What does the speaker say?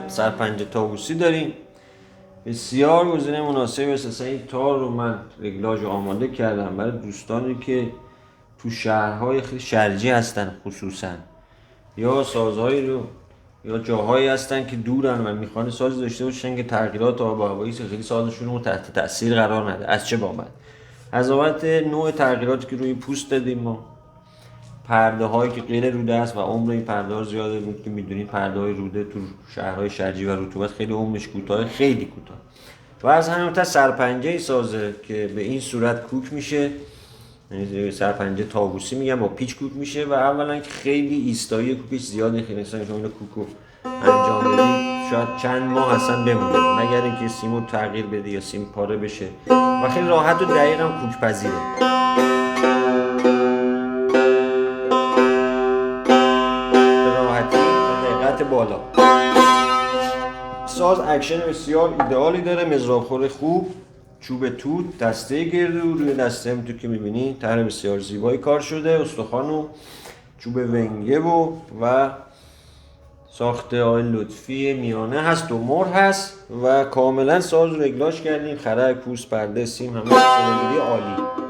سرپنجه طاووسی داریم، بسیار گزینه مناسبی است. اصلا این تار رو من رگلاژ آماده کردم برای دوستانی که تو شهرهای خیلی شرجی هستن، خصوصا یا سازهایی رو یا جاهایی هستن که دورن و میخوان ساز داشته باشن که تغییرات آب و هوایی خیلی سازشون رو تحت تاثیر قرار نده. از چه بابت؟ از بابت نوع تغییراتی که روی پوست دادیم ما، پرده هایی که غیر روده است و عمر این پرده ها زیاده بود که میدونید پرده های روده تو شهرهای شرجی و رطوبت خیلی عمرش کوتاه، خیلی کوتاه. و از همین تا سرپنجه سازه که به این صورت کوک میشه، یعنی سرپنجه طاووسی میگم، با پیچ کوک میشه و اولا که خیلی ایستایی کوکش زیاده، خیلی مثلا شما اینو کوکو انجام بدید شاید چند ماه اصلا بمونه مگر اینکه سیمو تغییر بده یا سیم پاره بشه و خیلی راحت و دقیق هم کوک پذیره. بالا ساز اکشن بسیار ایدئالی داره، مزرابخور خوب، چوب توت، دسته گردو، روی دسته همونطور که میبینی طرح بسیار زیبایی کار شده، استخوان و چوب ونگه و ساخته آقای لطفی میانه هست و مهر هست و کاملا ساز رو رگلاژ کردیم، خرک، پوست، پرده، سیم همه سنگیری عالی.